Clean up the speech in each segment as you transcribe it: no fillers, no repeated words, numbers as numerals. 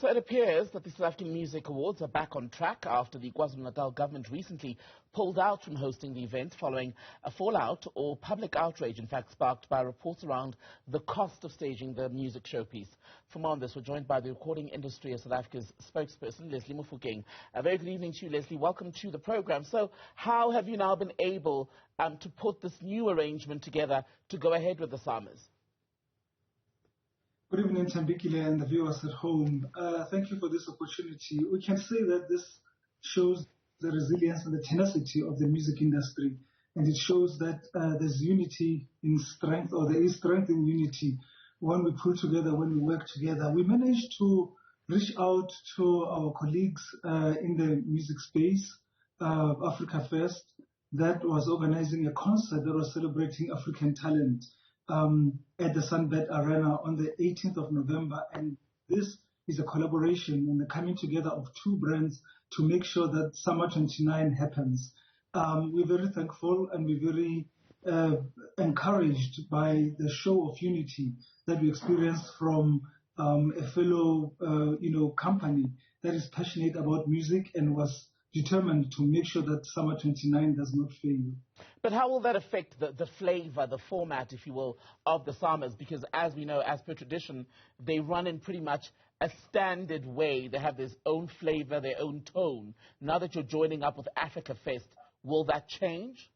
So it appears that the South African Music Awards are back on track after the KwaZulu-Natal government recently pulled out from hosting the event following a fallout or public outrage, in fact, sparked by reports around the cost of staging the music showpiece. For more on this, we're joined by the recording industry of South Africa's spokesperson, Lesley Mofokeng. A very good evening to you, Lesley. Welcome to the program. So how have you now been able to put this new arrangement together to go ahead with the SAMAs? Good evening, Tambikile and the viewers at home. Thank you for this opportunity. We can say that this shows the resilience and the tenacity of the music industry, and it shows that there's unity in strength, or there is strength in unity when we pull together, when we work together. We managed to reach out to our colleagues in the music space, Africa Fest, that was organizing a concert that was celebrating African talent at the Sunbed Arena on the 18th of November. And this is a collaboration and the coming together of two brands to make sure that Summer 29 happens. We're very thankful and we're very encouraged by the show of unity that we experienced from a fellow company that is passionate about music and was determined to make sure that Summer 29 does not fail. But how will that affect the flavor, the format, if you will, of the SAMAs? Because as we know, as per tradition, they run in pretty much a standard way. They have their own flavor, their own tone. Now that you're joining up with Africa Fest, will that change?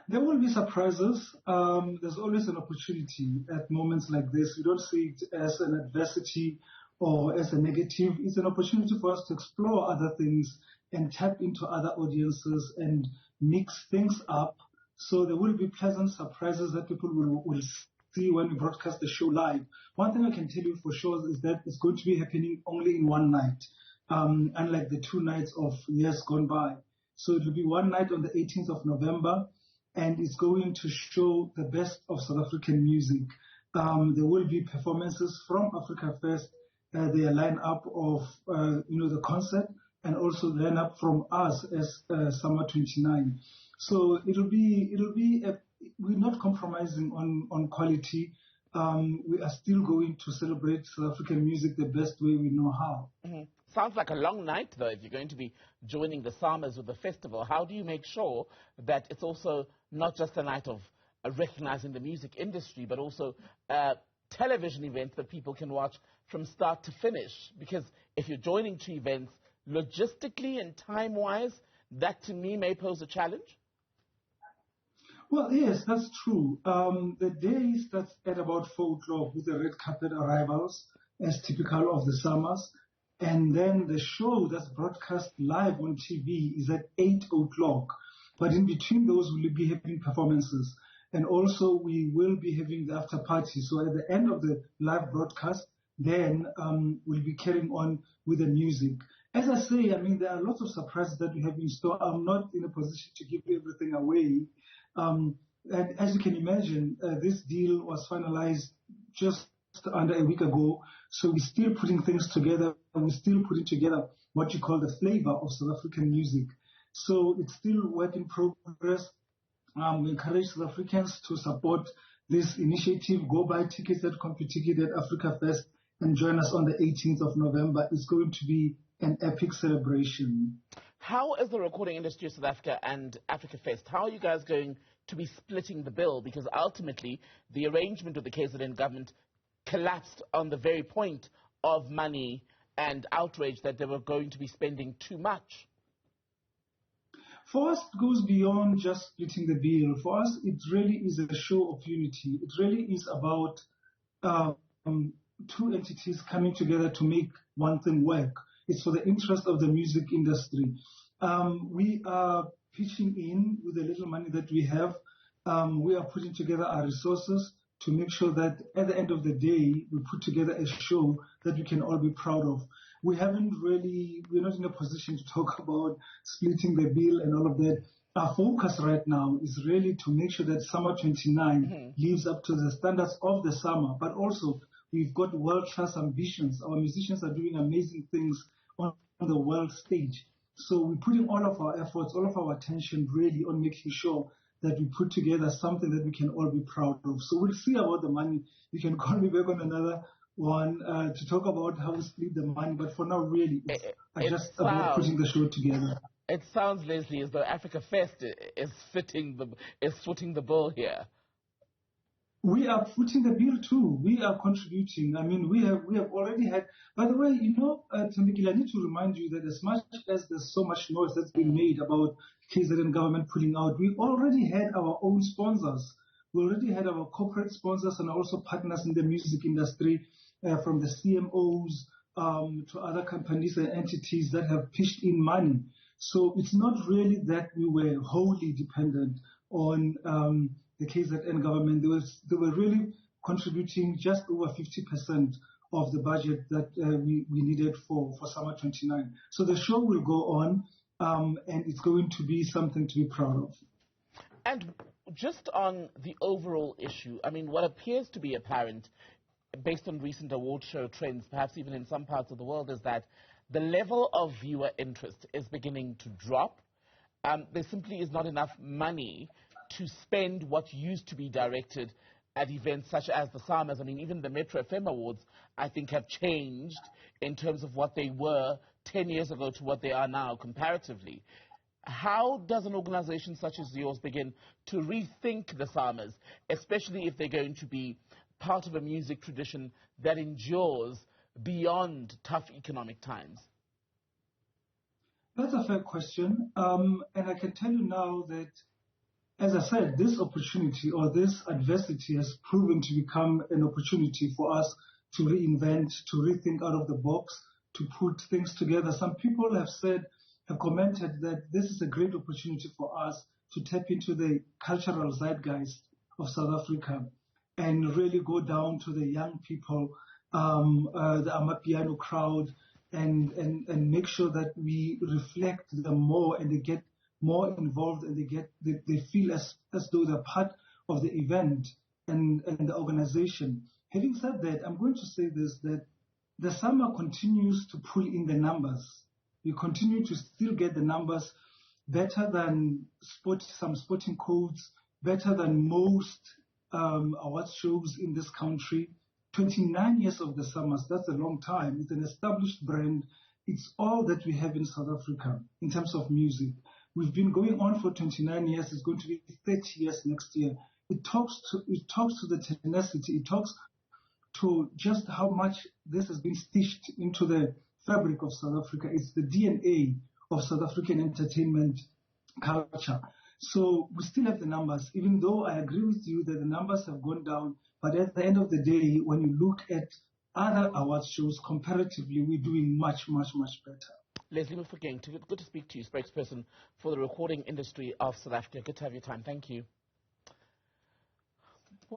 There will be surprises. There's always an opportunity at moments like this. We don't see it as an adversity or as a negative. It's an opportunity for us to explore other things and tap into other audiences and mix things up. So there will be pleasant surprises that people will see when we broadcast the show live. One thing I can tell you for sure is that it's going to be happening only in one night, unlike the 2 nights of years gone by. So it will be one night on the 18th of November, and it's going to show the best of South African music. There will be performances from Africa Fest, their lineup of the concert, and also lineup from us as Summer 29. So we're not compromising on quality. We are still going to celebrate South African music the best way we know how. Mm-hmm. Sounds like a long night, though, if you're going to be joining the SAMAs with the festival. How do you make sure that it's also not just a night of recognizing the music industry, but also television events that people can watch from start to finish? Because if you're joining 2 events, logistically and time-wise, that to me may pose a challenge. Well, yes, that's true. The day starts at about 4 o'clock with the red carpet arrivals, as typical of the SAMAs. And then the show that's broadcast live on TV is at 8 o'clock. But in between those, we'll be having performances. And also, we will be having the after party. So at the end of the live broadcast, then we'll be carrying on with the music. As I say, there are lots of surprises that we have in store. I'm not in a position to give everything away. And as you can imagine, this deal was finalized just under a week ago. So we're still putting things together. And we're still putting together what you call the flavor of South African music. So it's still work in progress. We encourage South Africans to support this initiative. Go buy tickets at CompuTicket at Africa Fest and join us on the 18th of November. It's going to be an epic celebration. How is the recording industry of South Africa and Africa Fest, how are you guys going to be splitting the bill? Because ultimately, the arrangement with the KZN government collapsed on the very point of money and outrage that they were going to be spending too much. For us, it goes beyond just splitting the bill. For us, it really is a show of unity. It really is about 2 entities coming together to make one thing work. It's for the interest of the music industry. We are pitching in with the little money that we have. We are putting together our resources to make sure that at the end of the day, we put together a show that we can all be proud of. We're not in a position to talk about splitting the bill and all of that. Our focus right now is really to make sure that Summer 29 lives up to the standards of the summer, but also we've got world-class ambitions. Our musicians are doing amazing things on the world stage. So we're putting all of our efforts, all of our attention really on making sure that we put together something that we can all be proud of. So we'll see about the money. You can call me back on another one to talk about how we split the money, but for now, really, it's just about putting the show together. It sounds, Lesley, as though Africa Fest is footing the bill here. We are footing the bill too. We are contributing. I mean, we have already had. By the way, Thembekile, I need to remind you that as much as there's so much noise that's been made about KZN government pulling out, we already had our own sponsors. We already had our corporate sponsors and also partners in the music industry, from the CMOs to other companies and entities that have pitched in money. So it's not really that we were wholly dependent on the KZN government. They were really contributing just over 50% of the budget that we needed for Summer 29. So the show will go on, and it's going to be something to be proud of. And just on the overall issue, I mean, what appears to be apparent, based on recent award show trends, perhaps even in some parts of the world, is that the level of viewer interest is beginning to drop. There simply is not enough money to spend what used to be directed at events such as the SAMAs. I mean, even the Metro FM Awards, I think, have changed in terms of what they were 10 years ago to what they are now comparatively. How does an organization such as yours begin to rethink the SAMAs, especially if they're going to be part of a music tradition that endures beyond tough economic times? That's a fair question. And I can tell you now that, as I said, this opportunity or this adversity has proven to become an opportunity for us to reinvent, to rethink out of the box, to put things together. Some people have commented that this is a great opportunity for us to tap into the cultural zeitgeist of South Africa and really go down to the young people, the Amapiano crowd, and make sure that we reflect them more and they get more involved and they feel as though they're part of the event and the organization. Having said that, I'm going to say this, that the summer continues to pull in the numbers. We continue to still get the numbers better than some sporting codes, better than most awards shows in this country. 29 years of the summers, that's a long time. It's an established brand. It's all that we have in South Africa in terms of music. We've been going on for 29 years. It's going to be 30 years next year. It talks to the tenacity. It talks to just how much this has been stitched into the fabric of South Africa. It's the DNA of South African entertainment culture. So we still have the numbers, even though I agree with you that the numbers have gone down. But at the end of the day, when you look at other awards shows, comparatively, we're doing much, much, much better. Lesley Mofokeng, good to speak to you, spokesperson for the recording industry of South Africa. Good to have your time. Thank you.